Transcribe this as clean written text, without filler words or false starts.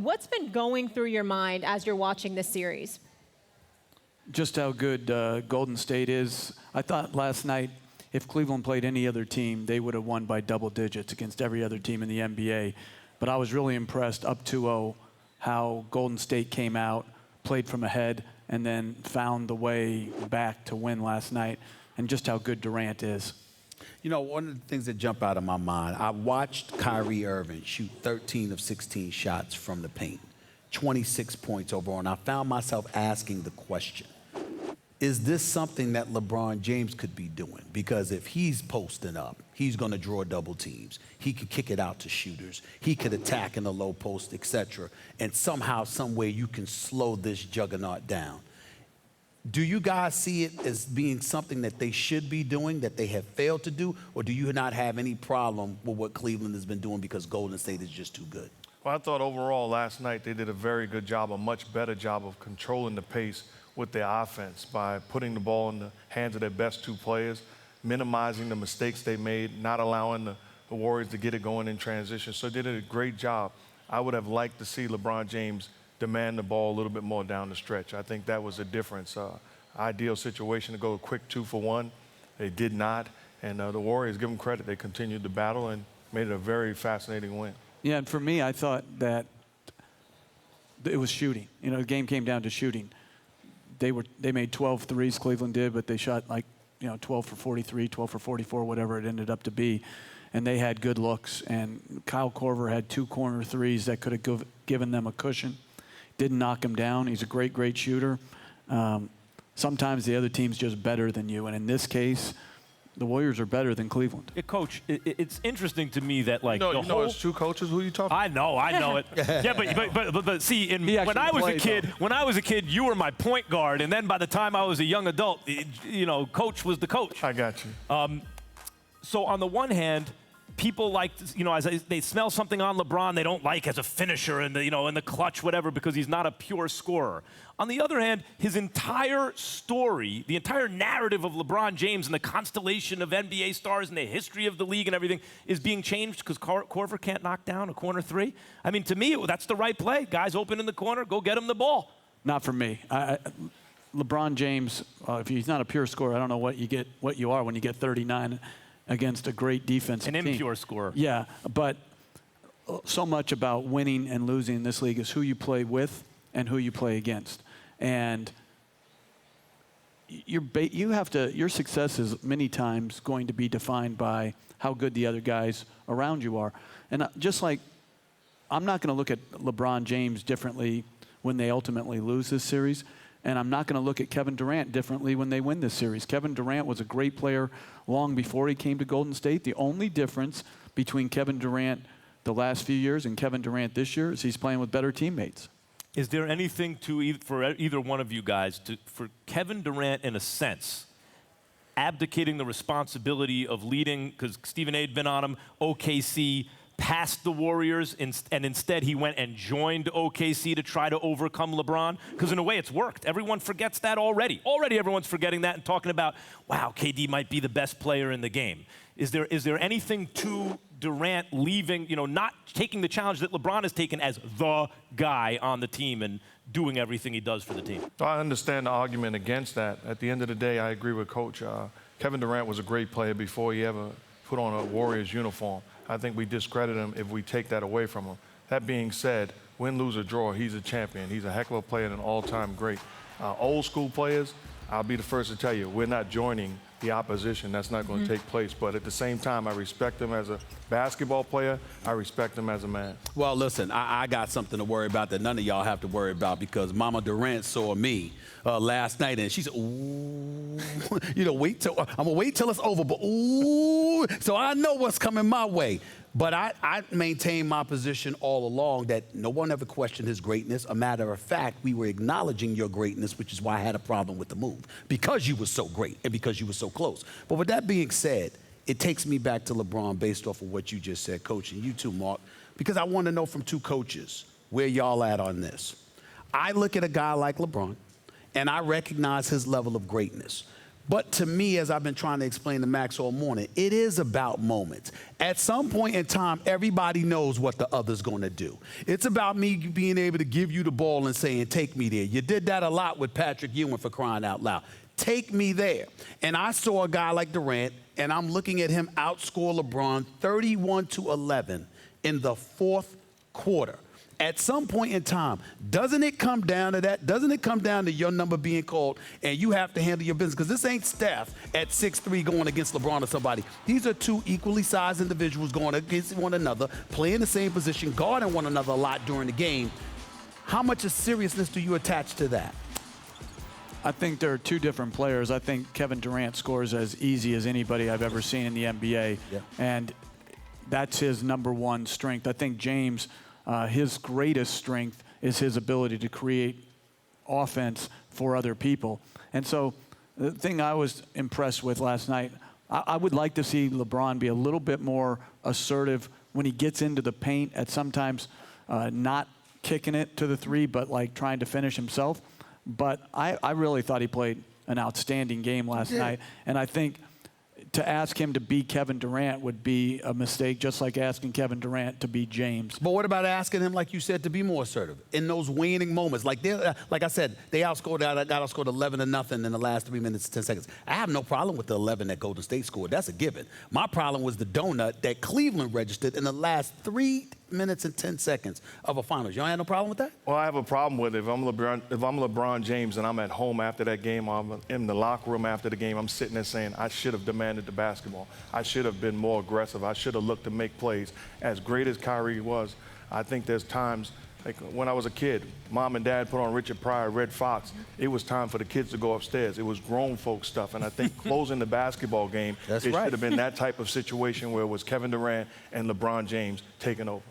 What's been going through your mind as you're watching this series? Just how good Golden State is. I thought last night, if Cleveland played any other team, they would have won by double digits against every other team in the NBA. But I was really impressed, up 2-0, how Golden State came out, played from ahead, and then found the way back to win last night, and just how good Durant is. You know, one of the things that jump out of my mind, I watched Kyrie Irving shoot 13 of 16 shots from the paint, 26 points overall, and I found myself asking the question, is this something that LeBron James could be doing? Because if he's posting up, he's going to draw double teams. He could kick it out to shooters. He could attack in the low post, etc. And somehow, some way, you can slow this juggernaut down. Do you guys see it as being something that they should be doing, that they have failed to do, or do you not have any problem with what Cleveland has been doing because Golden State is just too good? Well, I thought overall last night they did a very good job, a much better job of controlling the pace with their offense by putting the ball in the hands of their best two players, minimizing the mistakes they made, not allowing the Warriors to get it going in transition. So they did a great job. I would have liked to see LeBron James demand the ball a little bit more down the stretch. I think that was a difference. Ideal situation to go a quick 2-for-1. They did not. And the Warriors, give them credit, they continued to battle and made it a very fascinating win. Yeah, and for me, I thought that it was shooting. You know, the game came down to shooting. They made 12 threes, Cleveland did, but they shot 12 for 43, 12 for 44, whatever it ended up to be. And they had good looks. And Kyle Korver had 2 corner threes that could have given them a cushion. Didn't knock him down. He's a great, great shooter. Sometimes the other team's just better than you. And in this case, the Warriors are better than Cleveland. Yeah, Coach, it's interesting to me that You know it's two coaches. Who are you talking about? I know it. Yeah, but see, when I was a kid, you were my point guard, and then by the time I was a young adult, Coach was the coach. I got you. So on the one hand, people like, as they smell something on LeBron they don't like as a finisher in the clutch, whatever, because he's not a pure scorer. On the other hand, his entire story, the entire narrative of LeBron James and the constellation of NBA stars and the history of the league and everything is being changed because Korver can't knock down a corner three. I mean, to me, that's the right play. Guys open in the corner, go get him the ball. Not for me. LeBron James, if he's not a pure scorer, I don't know what you are when you get 39 against a great defensive team. An impure scorer. Yeah, but so much about winning and losing in this league is who you play with and who you play against. And your success is many times going to be defined by how good the other guys around you are. And just like I'm not going to look at LeBron James differently when they ultimately lose this series, and I'm not going to look at Kevin Durant differently when they win this series. Kevin Durant was a great player long before he came to Golden State. The only difference between Kevin Durant the last few years and Kevin Durant this year is he's playing with better teammates. Is there anything for either one of you guys, for Kevin Durant, in a sense, abdicating the responsibility of leading, because Stephen A. had been on him, OKC, past the Warriors, and instead he went and joined OKC to try to overcome LeBron? Because in a way it's worked. Everyone forgets that already. Already everyone's forgetting that and talking about, wow, KD might be the best player in the game. Is there anything to Durant leaving, not taking the challenge that LeBron has taken as the guy on the team and doing everything he does for the team? I understand the argument against that. At the end of the day, I agree with Coach. Kevin Durant was a great player before he ever put on a Warriors uniform. I think we discredit him if we take that away from him. That being said, win, lose, or draw, he's a champion. He's a heck of a player and an all-time great. Old school players, I'll be the first to tell you, we're not joining the opposition. That's not going to take place. But at the same time, I respect him as a basketball player. I respect him as a man. Well, listen, I got something to worry about that none of y'all have to worry about, because Mama Durant saw me last night and she said, ooh, I'm going to wait till it's over, but ooh. So I know what's coming my way. But I maintain my position all along that no one ever questioned his greatness. A matter of fact, we were acknowledging your greatness, which is why I had a problem with the move, because you were so great and because you were so close. But with that being said, it takes me back to LeBron based off of what you just said, Coach, and you too, Mark, because I want to know from two coaches where y'all at on this. I look at a guy like LeBron, and I recognize his level of greatness. But to me, as I've been trying to explain to Max all morning, it is about moments. At some point in time, everybody knows what the other's going to do. It's about me being able to give you the ball and saying, take me there. You did that a lot with Patrick Ewing, for crying out loud. Take me there. And I saw a guy like Durant, and I'm looking at him outscore LeBron 31-11 in the fourth quarter. At some point in time, doesn't it come down to that? Doesn't it come down to your number being called and you have to handle your business? Because this ain't Steph at 6'3" going against LeBron or somebody. These are two equally sized individuals going against one another, playing the same position, guarding one another a lot during the game. How much of seriousness do you attach to that? I think there are two different players. I think Kevin Durant scores as easy as anybody I've ever seen in the NBA. Yeah. And that's his number one strength. I think James, his greatest strength is his ability to create offense for other people. And so the thing I was impressed with last night, I would like to see LeBron be a little bit more assertive when he gets into the paint, at sometimes not kicking it to the three, but like trying to finish himself. But I really thought he played an outstanding game last night. And I think to ask him to be Kevin Durant would be a mistake, just like asking Kevin Durant to be James. But what about asking him, like you said, to be more assertive in those waning moments? Like I said, they got outscored 11-0 in the last 3 minutes and 10 seconds. I have no problem with the 11 that Golden State scored. That's a given. My problem was the donut that Cleveland registered in the last 3 minutes and 10 seconds of a finals. You don't have no problem with that? Well, I have a problem with it. If I'm LeBron James and I'm at home after that game, I'm in the locker room after the game, I'm sitting there saying, I should have demanded the basketball. I should have been more aggressive. I should have looked to make plays. As great as Kyrie was, I think there's times, like when I was a kid, Mom and Dad put on Richard Pryor, Red Fox. It was time for the kids to go upstairs. It was grown folk stuff. And I think closing the basketball game, That's it right. should have been that type of situation where it was Kevin Durant and LeBron James taking over.